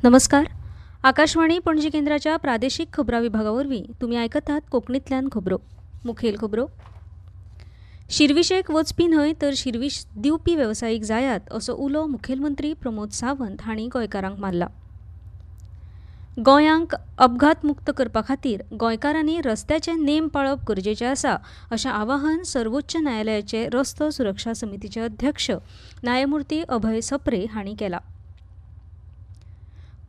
नमस्कार. आकाशवाणी पणजी केंद्राच्या प्रादेशिक खबरां विभागावरवीं तुमी आयकत आहात कोंकणींतल्यान खबरो. मुखेल खबरो. शिरविशेक वचपी न्हय तर शिरविश दिवपी वेवसायीक जायात असो उलो मुखेलमंत्री प्रमोद सावंत हांणी गोंयकारांक मारला. गोंयांक अपघात मुक्त करपा खातीर गोंयकारांनी रस्त्याचे नेम पाळप गरजेचें आसा अशें आवाहन सर्वोच्च न्यायालयाचे रस्तो सुरक्षा समितीचे अध्यक्ष न्यायमूर्ती अभय सप्रे हांणी केलां.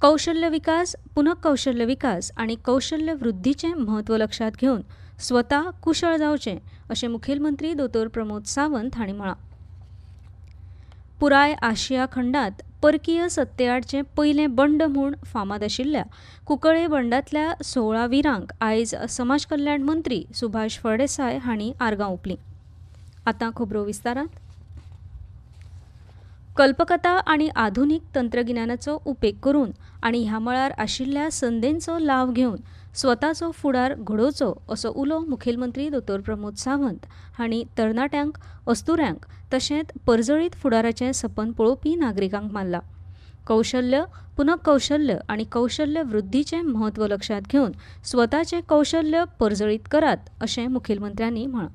कौशल्य विकास, पुनःकौशल्य विकास आनी कौशल्य वृद्धीचें म्हत्व लक्षात घेवन स्वता कुशळ जावचें अशें मुखेलमंत्री दोतोर प्रमोद सावंत हांणी म्हळां. पुराय आशिया खंडांत परकीय सत्तेआडचें पयलें बंड म्हूण फामाद आशिल्ल्या कुंकळे बंडांतल्या 16 वीरांक आयज समाज कल्याण मंत्री सुभाष फळदेसाय हांणी आर्गां ओंपलीं. आतां खबरो विस्तारांत. कल्पकता आनी आधुनीक तंत्रगिन्यानाचो उपेग करून आनी ह्या मळार आशिल्ल्या संदेंचो लाव घेवन स्वताचो फुडार घडोवचो असो उलो मुखेलमंत्री दोतोर प्रमोद सावंत हांणी तरणाट्यांक, अस्तुऱ्यांक तशेंच परजळीत फुडाराचें सपन पळोवपी नागरिकांक मारला. कौशल्य, पुनःकौशल्य आनी कौशल्य वृद्धीचें म्हत्व लक्षात घेवन स्वताचें कौशल्य परजळीत करात अशें मुखेलमंत्र्यांनी म्हळां.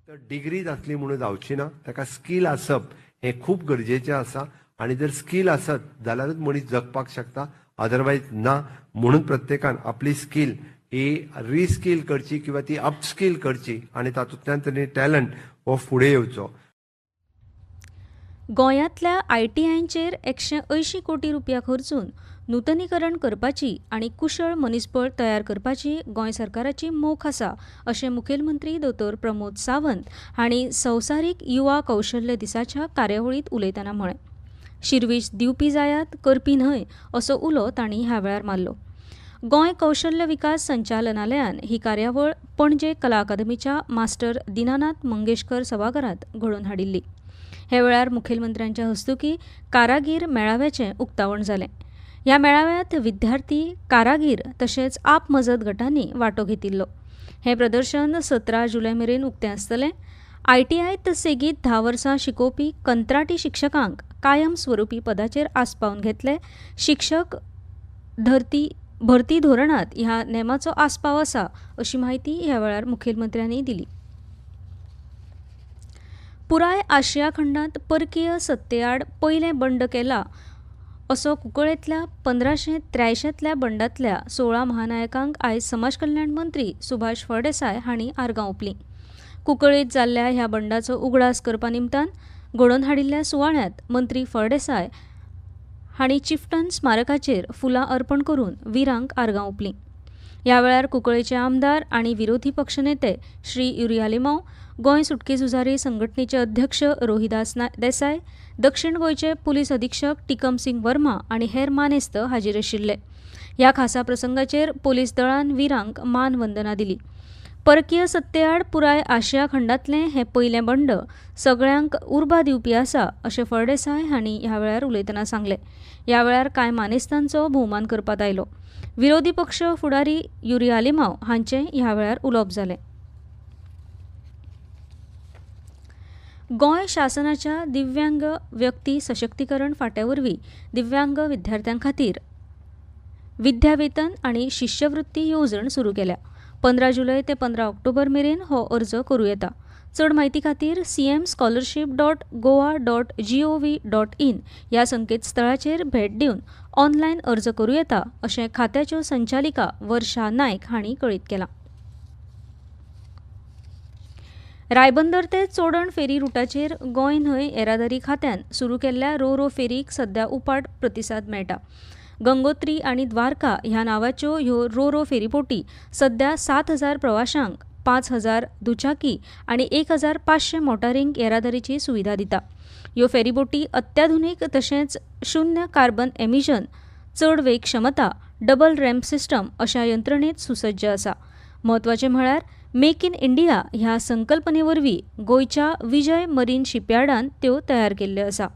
फक्त डिग्री जातली म्हणून जावची ना, ताका स्कील आसप हे खूप गरजेचें आसा आनी जर स्कील आसत जाल्यारूच मनीस जगपाक शकता, अदरवायज ना. म्हणून प्रत्येकान आपली स्कील ही रिस्कील करची किंवा ती अपस्कील करची आनी तातूंतल्यान तरी टॅलंट हो फुडें येवचो. गोंयांतल्या ITIंचेर 180 कोटी रुपया खर्चून नूतनीकरण करपाची आनी कुशळ मनीसबळ तयार करपाची गोंय सरकाराची मोख आसा अशें मुखेलमंत्री दोतोर प्रमोद सावंत हांणी संवसारीक युवा कौशल्य दिसाच्या कार्यावळींत उलयतना म्हळें. शिरविश दिवपी जायात, करपी न्हय असो उलो तांणी ह्या वेळार मारलो. गोंय कौशल्य विकास संचालनालयान ही कार्यावळ पणजे कला अकादमीच्या मास्टर दिनानाथ मंगेशकर सभाघरांत घडोवन हाडिल्ली. हे वेळार मुखेलमंत्र्यांच्या हस्तुकीं कारागीर मेळाव्याचें उक्तावण जालें. ह्या मेळाव्यांत विद्यार्थी, कारागीर तशेंच आप मजत गटांनी वांटो घेतिल्लो. हें प्रदर्शन 17 जुलय मेरेन उक्तें आसतलें. ITIंत सेगीत 10 वर्सां शिकोवपी कंत्राटी शिक्षकांक कायम स्वरुपी पदाचेर आस्पावन घेतले. शिक्षक भरती धोरणांत ह्या नेमाचो आस्पाव आसा अशी माहिती ह्या वेळार मुखेलमंत्र्यांनी दिली. पुराय आशिया खंडांत परकीय सत्तेआड पयलें बंड केला असो कुंकळेंतल्या 1583तल्या बंडांतल्या 16 महानायकांक आयज समाज कल्याण मंत्री सुभाष फळदेसाय हांणी आर्गां ओंपलीं. कुंकळींत जाल्ल्या ह्या बंडाचो उगडास करपा निमतान घडोवन हाडिल्ल्या सुवाळ्यांत मंत्री फळदेसाय हांणी चिफ्टन स्मारकाचेर फुलां अर्पण करून वीरांक आर्गां ओंपलीं. ह्या वेळार कुंकळेचे आमदार आनी विरोधी पक्षनेते श्री युरिया लिमांव, गोंय सुटके झुजारी संघटनेचे अध्यक्ष रोहिदास देसाय, दक्षिण गोंयचे पुलीस अधीक्षक टिकम सिंग वर्मा आनी हेर मानेस्त हाजीर आशिल्ले. ह्या खासा प्रसंगाचेर पुलीस दळान वीरांक मानवंदना दिली. परकीय सत्तेआड पुराय आशिया खंडांतलें हें पयलें बंड सगळ्यांक उर्बा दिवपी आसा अशें फळदेसाय हांणी ह्या वेळार उलयतना सांगलें. ह्या वेळार कांय मानेस्तांचो भोवमान करपात आयलो. विरोधी पक्ष फुडारी युरिया लिमांव हांचें ह्या वेळार उलोवप जालें. गोंय शासनाच्या दिव्यांग व्यक्ती सशक्तीकरण फांट्यावरवीं दिव्यांग विद्यार्थ्यां खातीर विद्यावेतन आनी शिश्यवृत्ती येवजण सुरू केल्या. 15 जुलय ते 15 ऑक्टोबर मेरेन हो अर्ज करूं येता. चड म्हायती खातीर cmscholarship.goa.gov.in ह्या संकेतस्थळाचेर भेट दिवन ऑनलायन अर्ज करूं येता अशें खात्याच्यो संचालिका वर्षा नायक हांणी कळीत केलां. रायबंदर ते चोडण फेरी रुटाचेर गोंय न्हंय येरादारी खात्यान सुरू केल्ल्या रो फेरीक सध्या उपाट प्रतिसाद मेळटा. गंगोत्री आनी द्वारका ह्या नांवाच्यो ह्यो रो फेरीबोटी सध्या 7,000 प्रवाशांक 5,000 दुचाकी आनी 1,500 मोटारींक येरादारीची सुविधा दिता. ह्यो फेरीबोटी अत्याधुनीक तशेंच शून्य कार्बन एमिशन, चड वेग क्षमता, डबल रॅम्प सिस्टम अशा यंत्रणेत सुसज्ज आसा. म्हत्वाचें म्हळ्यार मेक इन इंडिया ह्या संकल्पने वरवीं गोंयच्या विजय मरीन शिपयार्डान त्यो तयार केल्ल्यो आसा.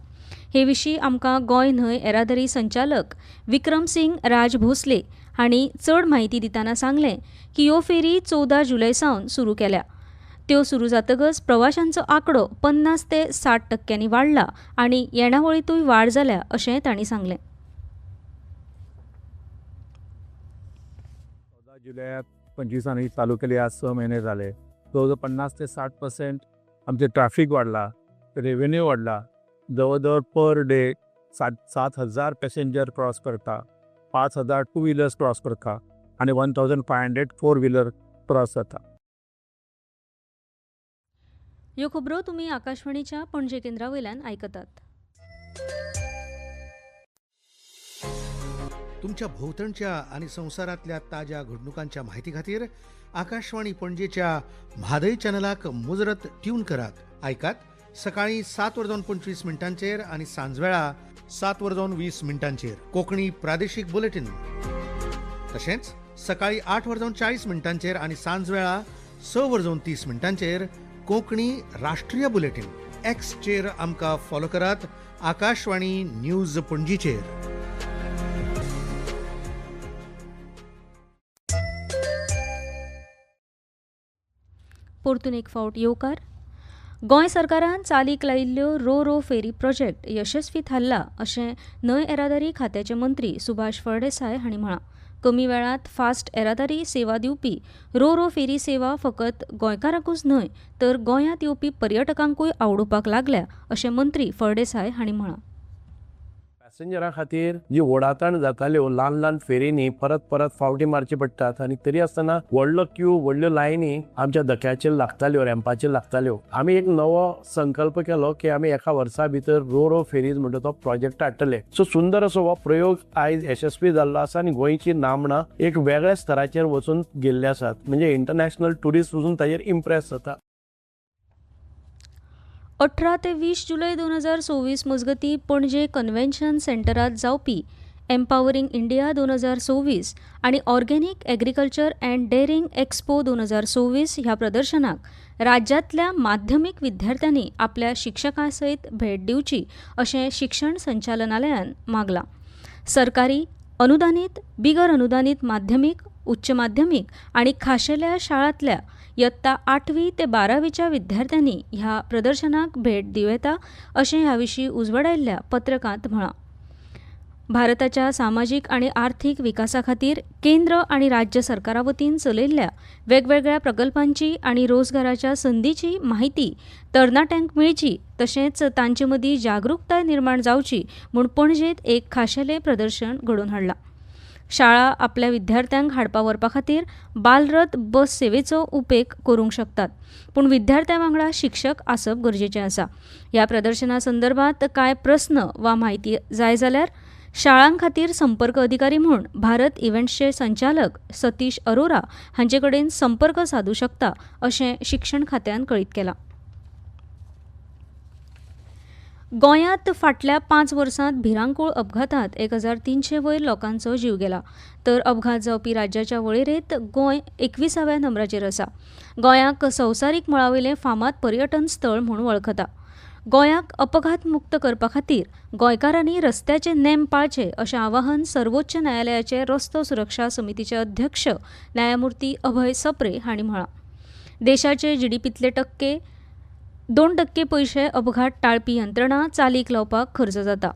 हे विशीं आमकां गोंय न्हंय येरादारी संचालक विक्रम सिंग राज भोसले हांणी चड म्हायती दितना सांगलें की ह्यो फेरी 14 जुलय सावन सुरू केल्या. त्यो सुरू जातकच प्रवाशांचो आंकडो 50 ते 60% वाडला आनी येणावळीतूय वाड जाल्या अशेंय तांणी सांगलें. जुलयात 25 चालू केली, आज 6 महिने झाले. जवळजवळ 50 ते 60% आमचे ट्रॅफिक वाढला, रेव्हेन्यू वाढला. जवळजवळ पर डे 7,000 पॅसेंजर क्रॉस करता, 5,000 टू व्हिलर्स क्रॉस करता आणि 1,500 फोर व्हिलर क्रॉस जाता. ह्यो खबरो तुम्ही आकाशवाणीच्या पणजे केंद्रावयल्यान आयकतात. तुमच्या भोवतणच्या आणि संसारातल्या ताज्या घडणुकांच्या माहिती खातीर आकाशवाणी पणजेच्या म्हादय चॅनलाक मुजरत ट्यून करात. ऐकात सकाळी 7:25 आणि सांजवेळा 7:20 कोंकणी प्रादेशीक बुलेटिन. तशेंच सकाळी 8:40 आणि सांजवेळा 6:30 कोंकणी राष्ट्रीय बुलेटिन. एक्सचेर आमकां फॉलो करात, आकाशवाणी न्यूज पणजीचेर. परतून एक फावट येवकार. गोंय सरकारान चालीक लायिल्ल्यो रो रो फेरी प्रोजेक्ट यशस्वी थारला अशें न्हंय येरादारी खात्याचे मंत्री सुभाष फळदेसाय हांणी म्हळां. कमी वेळांत फास्ट येरादारी सेवा दिवपी रो रो फेरी सेवा फकत गोंयकारांकूच न्हय तर गोंयांत येवपी पर्यटकांकूय आवडूपाक लागल्या अशें मंत्री फळदेसाय हांणी म्हळां. पॅसेंजरां खातीर जी ओडाताण जाताल्यो ल्हान ल्हान फेरींनी परत परत फावटी मारची पडटात आनी तरी आसतना व्हडलो क्यू व्हडल्यो लायनी आमच्या धक्याचेर लागताल्यो, रॅम्पाचेर लागताल्यो. आमी एक नवो संकल्प केलो की आमी एका वर्सा भितर रो रो फेरीज म्हणटा तो प्रोजेक्ट हाडटले. सो सुंदर असो हो प्रयोग आयज यशस्वी जाल्लो आसा आनी गोंयची नामना एक वेगळ्या स्तराचेर वचून गेल्ली आसात. म्हणजे इंटरनॅशनल ट्युरिस्ट वचून ताचेर इम्प्रेस जाता. 18 ते 20 जुलय 2024 मजगती पणजे कन्व्हेन्शन सेंटरात जावपी एम्पावरिंग इंडिया 2024 आणि organic agriculture and daring expo 2024 ह्या प्रदर्शनाक राज्यातल्या माध्यमिक विद्यार्थ्यांनी आपल्या शिक्षकांसयत भेट दिवची अशें शिक्षण संचालनालयान मागलां. सरकारी, अनुदानीत, बिगर अनुदानीत माध्यमिक, उच्च माध्यमिक आणि खाशेल्या शाळांतल्या इयत्ता 8वी ते 12वीच्या विद्यार्थ्यांनी ह्या प्रदर्शनाक भेट दिवं येता अशें ह्या विशीं उजवडायिल्ल्या पत्रकांत म्हळां. भारताच्या सामाजीक आणि आर्थीक विकासा खातीर केंद्र आणि राज्य सरकारा वतीन चलयल्ल्या वेगवेगळ्या प्रकल्पांची आणि रोजगाराच्या संदीची माहिती तरणाट्यांक मेळची तशेंच तांचे मदीं जागरूकताय निर्माण जावची म्हूण पणजेंत एक खाशेलें प्रदर्शन घडोवन हाडलां. शाळा आपल्या विद्यार्थ्यांक हाडपा व्हरपा खातीर बालरथ बस सेवेचो उपेग करूंक शकतात, पूण विद्यार्थ्यां वांगडा शिक्षक आसप गरजेचें आसा. ह्या प्रदर्शना संदर्भात कांय प्रस्न वा म्हायती जाय जाल्यार शाळां खातीर संपर्क अधिकारी म्हूण भारत इव्हेंट्सचे संचालक सतीश अरोरा हांचे कडेन संपर्क साधूं शकता अशें शिक्षण खात्यान कळीत केलां. गोंयांत फाटल्या 5 वर्सांत भिरांकूळ अपघातांत 1,300 वयर लोकांचो जीव गेला, तर अपघात जावपी राज्याच्या वळेरेंत गोंय 21व्या नंबराचेर आसा. गोंयाक संवसारीक मळावयलें फामाद पर्यटन स्थळ म्हूण वळखता. गोंयाक अपघात मुक्त करपा खातीर गोंयकारांनी रस्त्याचे नेम पाळचे अशें आवाहन सर्वोच्च न्यायालयाचे रस्तो सुरक्षा समितीचे अध्यक्ष न्यायमूर्ती अभय सप्रे हांणी म्हळां. देशाचे जीडीपीतले 2% पयशे अपघात टाळपी यंत्रणा चालीक लावपाक खर्च जाता.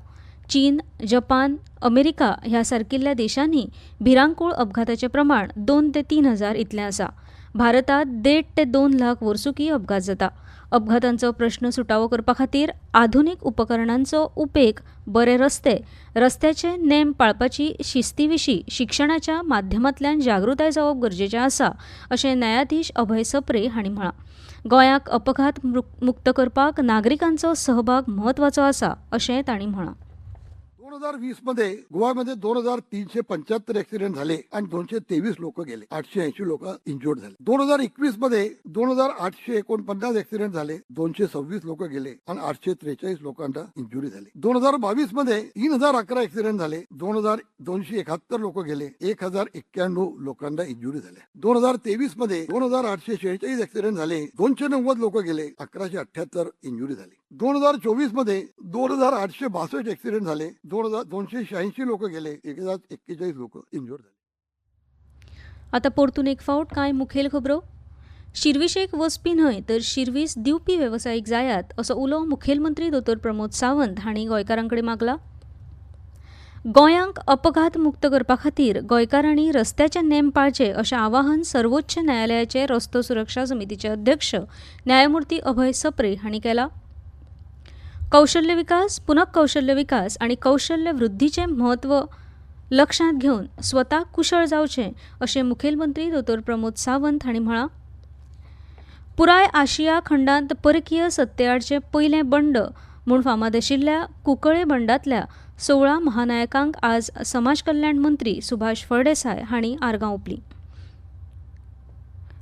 चीन, जपान, अमेरिका ह्या सारकिल्ल्या देशांनी भिरांकूळ अपघाताचें प्रमाण 2 ते 3 हजार इतलें आसा. भारतांत 1.5 ते 2 लाख वर्सुकी अपघात जाता. अपघातांचो प्रश्न सुटावो करपा खातीर आधुनीक उपकरणांचो उपेग, बरे रस्ते, रस्त्याचे नेम पाळपाची शिस्ती विशीं शिक्षणाच्या माध्यमांतल्यान जागृताय जावप गरजेचें आसा अशें न्यायाधीश अभय सप्रे हांणी म्हळां. गोंयाक अपघात मुक्त करपाक नागरिकांचो सहभाग म्हत्वाचो आसा अशें तांणी म्हळां. 2020 मध्ये गोव्यामध्ये 2,375 ऍक्सिडेंट झाले आणि 223 लोक गेले, 880 लोक इंजुर्ड झाले. 2021 मध्ये 2,849 ऍक्सिडेंट झाले, 226 लोक गेले आणि 843 लोकांना इंजुरी झाली. 2022 मध्ये 3,011 ऍक्सिडेंट झाले, 2,271 लोक गेले, 1,091 लोकांना इंजुरी झाल्या. 2023 मध्ये 2,846 ऍक्सिडेंट झाले, 290 लोक गेले, 1,178 इंजुरी झाली. 2024 मध्ये 2,862 ऍक्सिडेंट झाले, 286 लोक गेले, 1,041 लोक इंजुर्ड झाले. आता परतून एक फावट कांय मुखेल खबरो. शिरविशेक वचपी न्हय तर शिर्वीस दिवपी वेवसायीक जायात असो उलो मुखेलमंत्री दोतोर प्रमोद सावंत हांणी गोंयकारांकडेन मागला. गोंयांक अपघात मुक्त करपा खातीर गोंयकारांनी रस्त्याचे नेम पाळचे अशें आवाहन सर्वोच्च न्यायालयाचे रस्तो सुरक्षा समितीचे अध्यक्ष न्यायमूर्ती अभय सप्रे हांणी केलां. कौशल्य विकास, पुनक कौशल्य विकास आनी कौशल्य वृद्धीचें म्हत्व लक्षांत घेवन स्वता कुशळ जावचें अशें मुखेलमंत्री दोतोर प्रमोद सावंत हांणी म्हळां. पुराय आशिया खंडांत परकीय सत्तेआडचे पयले बंड म्हूण फामाद आशिल्ल्या कुंकळे बंडांतल्या 16 महानायकांक आज समाज कल्याण मंत्री सुभाष फळदेसाय हांणी आर्गां ओंपलीं.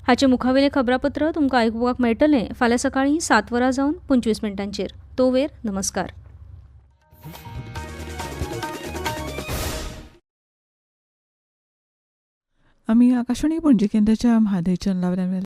हाचे मुखावेलें खबरापत्र तुमकां आयकुपाक मेळटलें फाल्यां सकाळीं 7:25 तो वेर नमस्कार. आमी आकाशवाणी पणजी केंद्राच्या म्हादय चॅनलावयल्यान